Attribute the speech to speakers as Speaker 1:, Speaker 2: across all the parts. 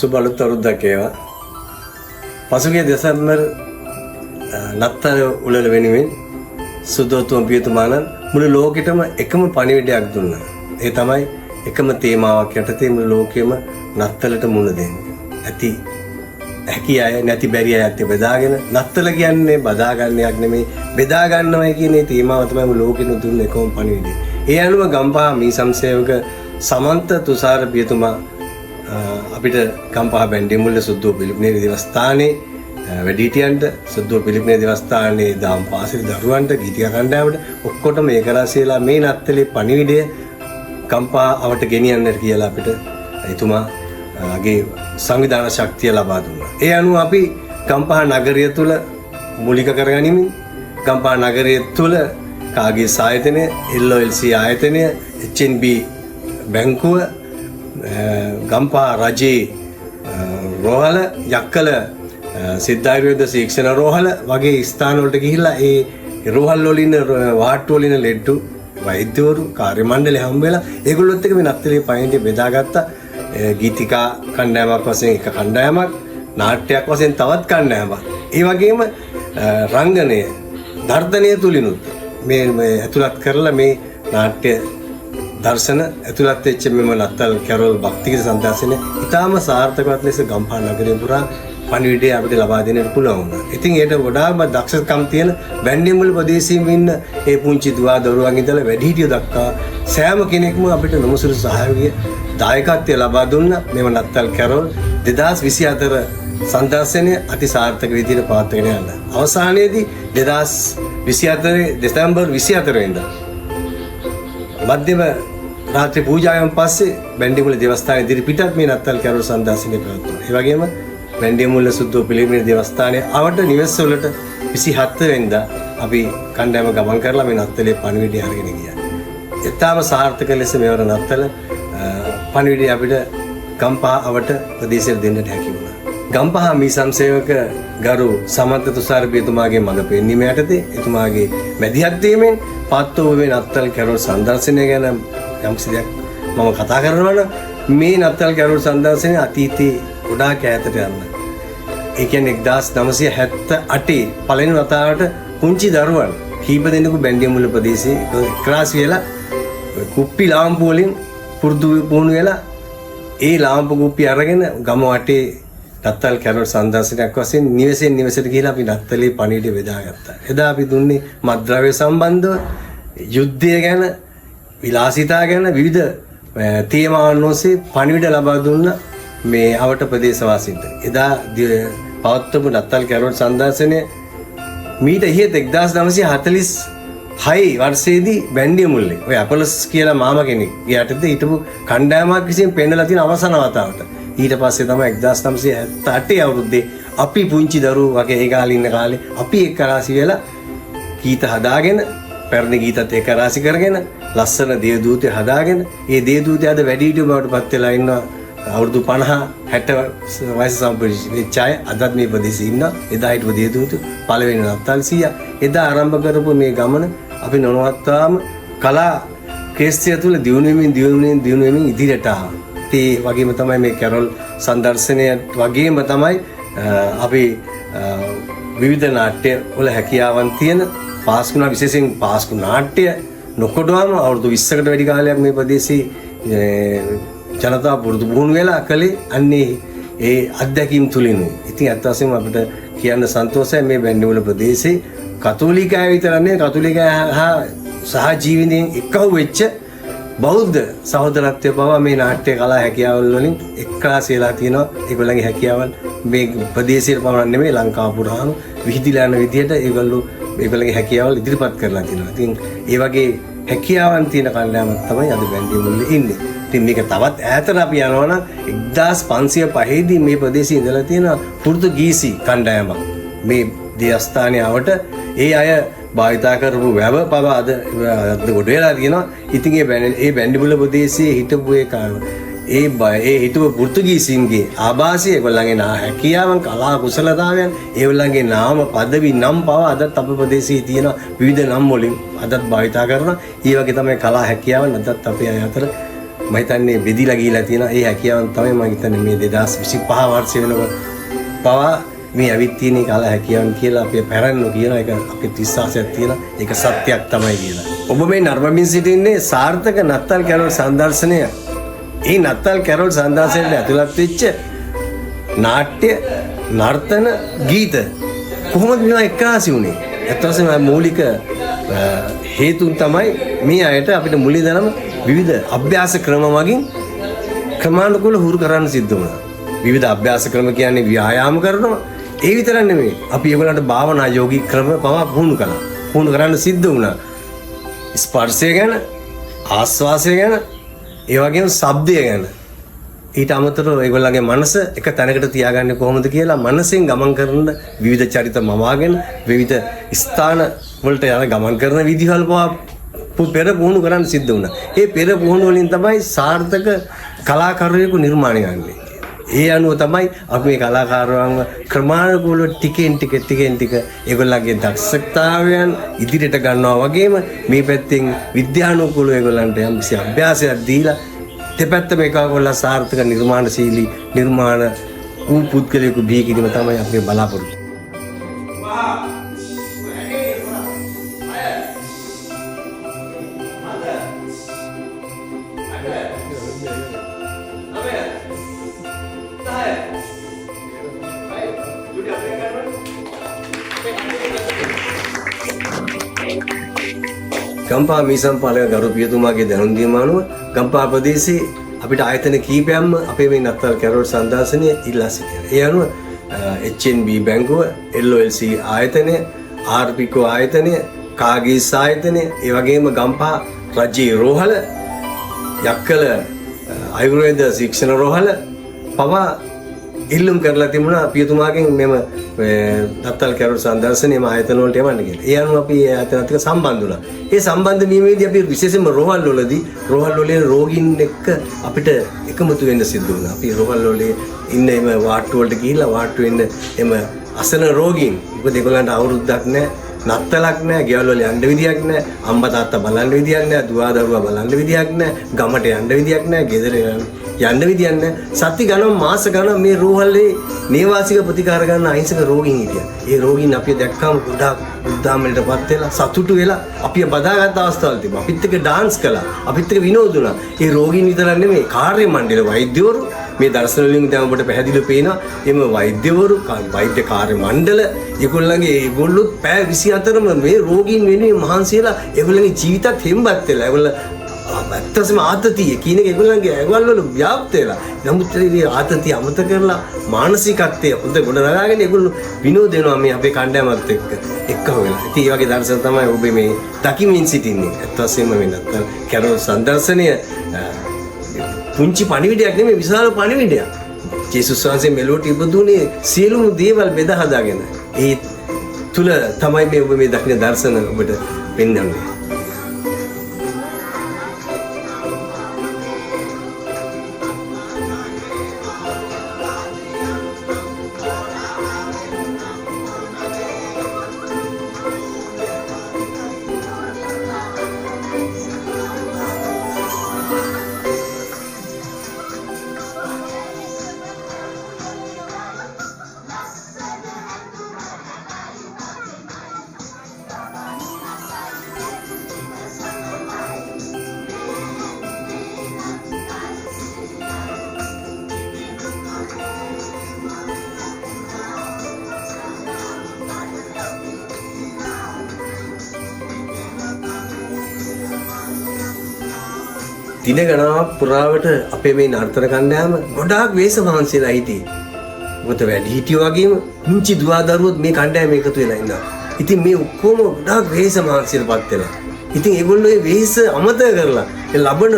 Speaker 1: සුබ අලුත් අවුරුද්දක් ඒවා. පසුගිය දෙසැම්බර් නත්තල උළෙල වෙනුවෙන් සුදෝතුම පියතුමාණන් මුළු ලෝකෙටම එකම පණිවිඩයක් දුන්නා. ඒ තමයි එකම තේමාවක් යටතේ මුළු ලෝකෙම නත්තලට මුණ දෙන්නේ. ඇති හැකි අය නැති බැරි අයත් බෙදාගෙන නත්තල කියන්නේ බදා ගන්න එකක් නෙමෙයි බෙදා ගන්නවයි කියන මේ තේමාව තමයි මුළු ලෝකෙම දුන්න එකම පණිවිඩය. ඒ අනුව ගම්පහ මී සම්සේවක සමන්ත තුෂාර පියතුමා අපිට ගම්පහ බැන්ඩිමුල්ල සුද්දෝ පිළිපිනේ දේවස්ථානයේ වැඩිහිටියන්ට සුද්දෝ පිළිපිනේ දේවස්ථානයේ දාම් පාසලේ දරුවන්ට ගීතික කණ්ඩායමට ඔක්කොටම මේක රසයලා මේ නත්තලේ පණිවිඩය ගම්පහ අවට ගෙනියන්නට කියලා අපිට එතුමාගේ සංවිධාන ශක්තිය ලබා දුන්නා. ඒ අනුව අපි ගම්පහ නගරය තුල මූලික කරගනිමින් ගම්පහ නගරය තුල කාගේ ආයතනය LOLC ආයතනය HNB බැංකුව ගම්පහ රජයේ රෝහල යක්කල සිද්ධායුර්වේද ශික්ෂණ රෝහල වගේ ස්ථාන වලට ගිහිල්ලා ඒ රෝහල් වල ඉන්න වාට්ටු වල ඉන්න ලෙඩ්ඩු වෛද්‍යවරු කාර්ය මණ්ඩලය හම්බ වෙලා ඒගොල්ලොත් එක්ක මේ නත්තලේ පයින්ටි බෙදාගත්තා. ගීතිකා කණ්ඩායමක් වශයෙන් එක කණ්ඩායමක්, නාට්‍යයක් වශයෙන් තවත් කණ්ඩායමක්. ඒ වගේම රංගනය දර්ශනය තුලිනුත් මේ ඇතුළත් කරලා මේ නාට්‍ය දර්ශන ඇතුළත් වෙච්ච මෙම නත්තල් කැරොල් භක්තික සම්දාසනය ඉතාම සාර්ථකවත් ලෙස ගම්පහ නගරය පුරා පණිවිඩය අපිට ලබා දෙන්නට පුළුවන් වුණා. ඉතින් ඒකට වඩාම දක්ෂකම් තියෙන බැන්ඩිමුල් ප්‍රදේශයේ ඉන්න ඒ පුංචි දුවා දරුවන් ඉඳලා වැඩිහිටියෝ දක්වා සෑම කෙනෙක්ම අපිට නොමුසුළු සහයෝගය දායකත්වය ලබා දුන්නා. මෙම නත්තල් කැරොල් 2024 සම්දාසනය අති සාර්ථක විදිහට පවත්වාගෙන යන්න. අවසානයේදී 2024 දෙසැම්බර් 24 වෙනිදා මධ්‍යම රාත්‍රී පූජාවෙන් පස්සේ බැන්ඩිමුල දේවස්ථානයේ ඉදිරිපිටත් මේ නත්තල් කැරොල් සම්දාසනය පැවැත්වුණා. ඒ වගේම බැන්ඩිමුල සුද්දෝ පිළිපිනේ දේවස්ථානයේ අවට නිවෙස් වලට 27 වෙනිදා අපි කණ්ඩායම ගමන් කරලා මේ නත්තලේ පණිවිඩය අරගෙන ගියා. ඊටාම සාර්ථක ලෙස මෙවර නත්තල පණිවිඩය අපිට ගම්පහ අවට ප්‍රදේශයට දෙන්නට හැකි වුණා. ගම්පහ මී සම්සේවක ගරු සමන්ත තුෂාර පියතුමාගේ මඟ පෙන්වීම යටතේ එතුමාගේ මැදිහත් වීමෙන් පත්ව වූ නත්තල් කැරොල් සම්දර්ශනය ගැන යම්කිසි දෙයක් මම කතා කරනවා නම් මේ නත්තල් කැරොල් සම්දර්ශනය අතීතයේ ගොඩාක් ඈතට යන්න. ඒ කියන්නේ 1978 පළවෙනි වතාවට පුංචි දරුවන් කීප දෙනෙකු බැන්ඩිමුල ප්‍රදේශයේ එක්රාස් වෙලා කුප්පි ලාම්පු වලින් පුරුදු වෙලා ඒ ලාම්පු කුප්පි අරගෙන ගම වටේ නත්තල් කැරොල් සම්දර්ශනයක් වශයෙන් නිවසෙන් නිවසට ගිහිලා අපි නත්තලේ පණිවිඩය බෙදාගත්තා. එදා අපි දුන්නේ මත්ද්‍රව්‍ය සම්බන්ධව යුද්ධය ගැන විලාසිතා ගැන විවිධ තේමාවන් ඔස්සේ පණිවිඩ ලබා දුන්න මේ අවට ප්‍රදේශවාසීන්ට. එදා පවත්වපු නත්තල් කැරොල් සම්දර්ශනය මීට ඉහත 1946 වර්ෂයේදී බැන්ඩිමුල්ලේ ඔය අපලස් කියලා මාමා කෙනෙක් යටතේ හිටපු කණ්ඩායමක් විසින් පෙන්නලා තියෙන අවසාන වතාවට. ඊට පස්සේ තමයි 1978 අවුරුද්දේ අපි පුංචි දරුවෝ වගේ ඒ කාලේ ඉන්න කාලේ අපි එක්ක රාසි වෙලා ගීත හදාගෙන පැරණි ගීතත් එක්ක රාසි කරගෙන ලස්සන දේවදූතය හදාගෙන ඒ දේවදූතය අද වැඩිහිටියෝ බවට පත් වෙලා ඉන්නවා. අවුරුදු 50 60 වයස සම්පූර්ණ අය අදත් මේ ප්‍රදේශයේ ඉන්න. එදා හිටපු දේවදූත පළවෙනි නත්තල් සීයා එදා ආරම්භ කරපු මේ ගමන අපි නොනවත්වාම කලා ක්ෂේත්‍රය තුල දියුණු වෙමින් ඉදිරියට ආවා. ඒ වගේම තමයි මේ කැරොල් සම්දර්ශනය වගේම තමයි අපි විවිධ නාට්‍ය වල හැකියාවන් තියෙන පාස්කුණා විශේෂයෙන් පාස්කු නාට්‍ය නොකොඩවම අවුරුදු 20කට වැඩි කාලයක් මේ ප්‍රදේශයේ ජනතාව පුරුදු වෙලා කලේ අන්නේ ඒ අත්දැකීම් තුලිනුයි. ඉතින් අත් වශයෙන්ම අපිට කියන්න සන්තෝෂයි මේ බැන්ඩිමුල ප්‍රදේශයේ කතෝලිකය විතර නෙවෙයි කතෝලිකය සහ ජීවිතයෙන් එකහුව වෙච්ච බෞද්ධ සහෝදරත්වය පවා මේ නාට්‍ය කලා හැකියාවල් වලින් එක්රාස් වෙලා තියෙනවා. ඒගොල්ලන්ගේ හැකියාවල් මේ ප්‍රදේශයේ පමණක් නෙමෙයි ලංකාව පුරාම විහිදිලා යන විදිහට ඒගොල්ලන්ගේ හැකියාවල් ඉදිරිපත් කරලා තියෙනවා. ඉතින් ඒ වගේ හැකියාවන් තියෙන කණ්ඩායමක් තමයි අද බැන්ඩිමුල්ලේ ඉන්නේ. ඉතින් මේක තවත් ඈතට අපි යනවා නම් 1505 දී මේ ප්‍රදේශයේ ඉඳලා තියෙන පෘතුගීසි කණ්ඩායමක් මේ දේවස්ථානයේ ආවට ඒ අය භාවිතා කරපු වැව පව අද ගොඩ වෙලා තියෙනවා. ඉතින් ඒ බැන්ඩිමුල ප්‍රදේශයේ හිටපු ඒ හිටපු පෘතුගීසීන්ගේ ආభాසය ඒගොල්ලන්ගේ හැකියාවන් කලා කුසලතාවයන් ඒගොල්ලන්ගේ නාම පදවි නම් පව අදත් අපේ ප්‍රදේශයේ තියෙන විවිධ නම් වලින් අදත් භාවිතා කරනවා. ඒ වගේ තමයි කලා හැකියාවන් අදත් අපේ අය අතර මම හිතන්නේ බෙදිලා ගිහිලා තියෙනවා. ඒ හැකියාවන් තමයි මම හිතන්නේ මේ 2025 වර්ෂය වෙනකොට පවා මේ ඇවිත් තියෙන කල හැකියාවන් කියලා අපි පැරණිනෝ කියන එක අපේ විශ්වාසයක් තියෙනවා. ඒක සත්‍යයක් තමයි කියලා. ඔබ මේ නරඹමින් සිටින්නේ සාර්ථක නත්තල් කැරොල් සංදර්ශනය. ඒ නත්තල් කැරොල් සංදර්ශනයට ඇතුළත් වෙච්ච නාට්‍ය, නර්තන, ගීත කොහොමද මේවා එක්කාසි වුනේ? ඇත්තටම මූලික හේතුන් තමයි මේ අයට අපිට මුලින්දලම විවිධ අභ්‍යාස ක්‍රම වලින් ක්‍රමානුකූල හුරු කරන්න සිද්ධ වුණා. විවිධ අභ්‍යාස ක්‍රම කියන්නේ ව්‍යායාම කරනවා. ඒ විතරක් නෙමෙයි. අපි ඒගොල්ලන්ට භාවනා යෝගී ක්‍රම පවා පුහුණු කළා. පුහුණු කරන්න සිද්ධ වුණා. ස්පර්ශය ගැන, ආස්වාසය ගැන, ඒ වගේම ශබ්දය ගැන. ඊට අමතරව ඒගොල්ලන්ගේ මනස එක තැනකට තියාගන්නේ කොහොමද කියලා මනසෙන් ගමන් කරන විවිධ චරිත මවාගෙන විවිධ ස්ථාන වලට යන ගමන් කරන විදිහවල පෙර පුහුණු කරන්න සිද්ධ වුණා. ඒ පෙර පුහුණු වලින් තමයි සාර්ථක කලාකාරයෙකු නිර්මාණය වෙන්නේ. ඒ අනුව තමයි අපි මේ කලාකාරයන්ව ක්‍රමානුකූලව ටිකෙන් ටික ඒගොල්ලන්ගේ දක්ෂතාවයන් ඉදිරියට ගන්නවා වගේම මේ පැත්තෙන් විද්‍යානුකූලව ඒගොල්ලන්ට යම්කිසි අභ්‍යාසයක් දීලා දෙපැත්ත මේකවල සාර්ථක නිර්මාණශීලී නිර්මාණ වූ පුද්ගලයෙකු බිහි කිරීම තමයි අපේ බලාපොරොත්තු. ගම්පා මීසම්පාලක ගරු පියතුමාගේ දැනුම් දීම අනුව ගම්පා ප්‍රදේශයේ අපිට ආයතන කීපයක්ම අපේ මේ නත්තල් කැරොල් සංදර්ශනය ඉල්ලා සිටිනවා. ඒ අනුව HNB බැංකුව, LOLC ආයතනය, RPCO ආයතනය, කාගීස් ආයතනය, ඒ වගේම ගම්පා රජයේ රෝහල, යක්කල ආයුර්වේද ශික්ෂණ රෝහල පවා ඉල්ලුම් කරලා තිබුණා පියතුමාගෙන් මෙම නත්තල් කැරොල් සංදර්ශනයේම ආයතන වලට යවන්න කියලා. ඒ අනුව අපි ඒ ආයතනත් එක්ක සම්බන්ධ වුණා. ඒ සම්බන්ධ වීමේදී අපි විශේෂයෙන්ම රෝහල් වලදී රෝහල් වලේ රෝගීන් එක්ක අපිට එකමුතු වෙන්න සිද්ධ වුණා. අපි රෝහල් වලේ ඉන්න එම වාට්ටු වලට ගිහිල්ලා වාට්ටු වෙන්න එම අසන රෝගීන් මොකද ඒගොල්ලන්ට අවුරුද්දක් නැහැ, නත්තලක් නැහැ, ගෙවල් වල යන්න විදියක් නැහැ, අම්මා තාත්තා බලන්න විදියක් නැහැ, දුවා දරුවා බලන්න විදියක් නැහැ, ගමට යන්න විදියක් නැහැ, ගෙදර යන්න විදියක් නැහැ. සති ගණන් මාස ගණන් මේ රෝහලේ නේවාසික ප්‍රතිකාර ගන්න අහිංසක රෝගීන් හිටියා. ඒ රෝගීන් අපි දැක්කම ගොඩාක් උද්දාමයටපත් වෙලා සතුටු වෙලා අපි බදාගත් අවස්ථාවල් තිබුණා. අපිත් එක්ක ඩාන්ස් කළා. අපිත් එක්ක විනෝද වුණා. ඒ රෝගීන් විතරක් නෙමෙයි කාර්ය මණ්ඩල වෛද්‍යවරු මේ දර්ශන වලින් දැන් ඔබට පැහැදිලිව පේනවා. එimhe වෛද්‍යවරු වෛද්‍ය කාර්ය මණ්ඩල ඒගොල්ලොත් පැය 24ම මේ රෝගීන් වෙනුවෙන් මහන්සි වෙලා ඒගොල්ලන්ගේ ජීවිතත් හෙම්බත් වෙලා ඒගොල්ලෝ ඇත්තටම ආතතිය කියන එක ඒගොල්ලන්ගේ ඇඟවල් වල ව්‍යාප්ත වෙලා. නමුත් ඒ ආතතිය අමතක කරලා මානසිකත්වය හොඳ ගොඩ නගාගෙන ඒගොල්ලෝ විනෝද වෙනවා මේ අපේ කණ්ඩායමත් එක්ක වෙලා. ඉතින් ඒ වගේ දර්ශන තමයි ඔබ මේ දකිමින් සිටින්නේ. ඇත්ත වශයෙන්ම මේ නත්තල් කැරොල් සංදර්ශනය පුංචි පණිවිඩයක් නෙමෙයි විශාල පණිවිඩයක්. ජේසුස් වහන්සේ මෙලොවට ඉපදුනේ සියලුම දේවල් බෙදා හදාගෙන. ඒ තුල තමයි මේ ඔබ මේ දකින දර්ශන ඔබට පෙන්වන්නේ. දින ගණනාවක් පුරාවට අපේ මේ නර්තන කණ්ඩායම ගොඩාක් වේශ මහන්සියලා හිටියේ. මොකද වැඩි හිටියෝ වගේම පුංචි දුවා දරුවොත් මේ කණ්ඩායම එකතු වෙලා ඉන්නවා. ඉතින් මේ ඔක්කොම ගොඩාක් වේශ මහන්සියලපත් වෙලා. ඉතින් ඒගොල්ලෝ මේ වේශ අමතක කරලා ඒ ලබන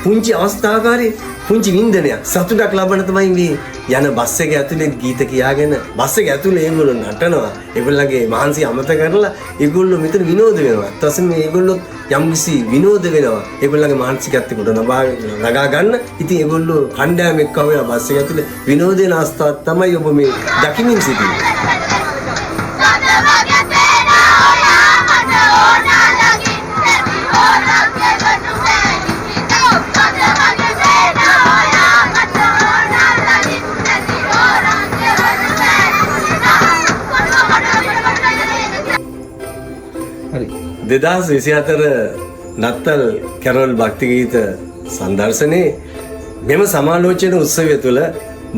Speaker 1: පුංචි අවස්ථාකාරී පුංචි වින්දනයක් සතුටක් ලබන තමයි මේ යන බස් එක ඇතුලේ ගීත කියාගෙන බස් එක ඇතුලේ ඒගොල්ලෝ නටනවා. ඒගොල්ලන්ගේ මහන්සිය අමතක කරලා ඒගොල්ලෝ මෙතන විනෝද වෙනවා. ඊට පස්සේ මේ ඒගොල්ලෝ යම්කිසි විනෝද වෙනවා. ඒගොල්ලන්ගේ මානසිකත්වය කොට නගා ගන්න. ඉතින් ඒගොල්ලෝ කණ්ඩායම එක්ක වෙලා බස් එක ඇතුලේ විනෝද වෙන අවස්ථාවක් තමයි ඔබ මේ දකිමින් සිටින්නේ. 2024 නත්තල් කැරොල් භක්ති ගීත සංදර්ශනයේ මෙම සමාලෝචන උත්සවය තුළ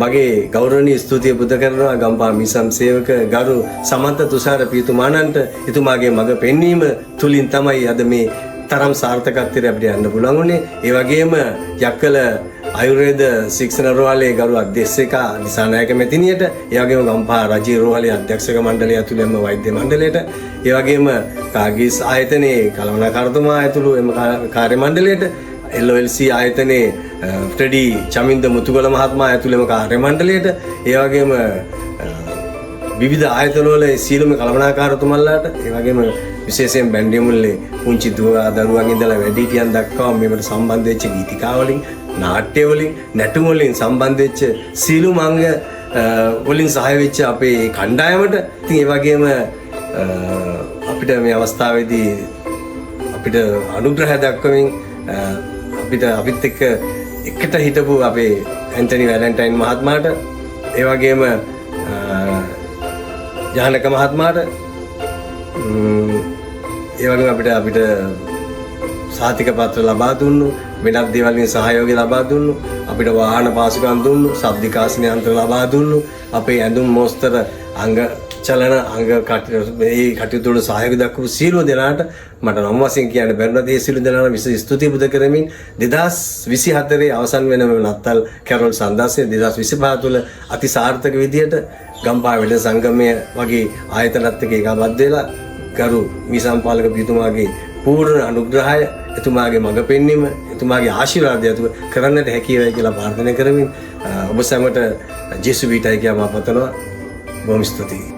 Speaker 1: මගේ ගෞරවනීය ස්තුතිය පුද කරනවා ගම්පහ මිසම් සේවක ගරු සමන්ත තුෂාර පියතුමාණන්ට. එතුමාගේ මඟ පෙන්වීම තුලින් තමයි අද මේ තරම් සාර්ථකත්වයට අපිට යන්න පුළුවන් වුණේ. ඒ වගේම යක්කල ආයුර්වේද ශික්ෂණ රෝහලේ ගරු අධ්‍යක්ෂක දිසානායක මැතිණියට, ඒ වගේම ගම්පහ රජයේ රෝහලේ අධ්‍යක්ෂක මණ්ඩලය ඇතුළු එම වෛද්‍ය මණ්ඩලයට, ඒ වගේම කාගීස් ආයතනයේ කළමනාකරුතුමා ඇතුළු එම කාර්ය මණ්ඩලයට, LOLC ආයතනයේ ෆ්‍රෙඩි චමින්ද මුතුගල මහත්මයා ඇතුළු එම කාර්ය මණ්ඩලයට, ඒ වගේම විවිධ ආයතනවල සීලම කළමනාකාරතුමන්ලාට, ඒ වගේම විශේෂයෙන් බැන්ඩිමුල්ලේ පුංචි දරුවන් ඉඳලා වැඩිහිටියන් දක්වා මේකට සම්බන්ධ වෙච්ච ගීතිකා වලින්, නාට්‍ය වලින්, නැටුම් වලින් සම්බන්ධ වෙච්ච සීලුම අංග වලින් සහාය වෙච්ච අපේ කණ්ඩායමට, ඉතින් ඒ වගේම අපිට මේ අවස්ථාවේදී අපිට අනුග්‍රහය දක්වමින් අපිත් එක්ක එකට හිටපු අපේ ඇන්ටනි වැලන්ටයින් මහත්මයාට, ඒ වගේම ජානක මහත්මයාට, ඒ වගේම අපිට සාතික පත්‍ර ලබා දුන්නු, වෙනත් දේවල් වලින් සහයෝගය ලබා දුන්නු, අපිට වාහන පාසුකම් දුන්නු, ශබ්දිකාසන යන්ත්‍ර ලබා දුන්නු, අපේ ඇඳුම් මෝස්තර අංග චලන අංග කටයුතු වල සහයෝගය දක්වපු සියලු දෙනාට මට නම් වශයෙන් කියන්න බැරි නේද. ඒ සියලු දෙනාට විශේෂ ස්තුති පුද කරමින් 2024 අවසන් වෙන මේ නත්තල් කැරොල් සංදර්ශනය 2025 තුළ අති සාර්ථක විදියට ගම්පහ වෙළ සංගමය වගේ ආයතනත් එක්ක ඒකාබද්ධ වෙලා ගරු මිසම්පාලක පියතුමාගේ පූර්ණ අනුග්‍රහය, එතුමාගේ මඟ පෙන්වීම, එතුමාගේ ආශිර්වාදය ඇතුව කරන්නට හැකි වේවයි කියලා ප්‍රාර්ථනා කරමින් ඔබ සැමට ජේසු වීටයි කියලා මම පතනවා. බොහොම ස්තුතියි.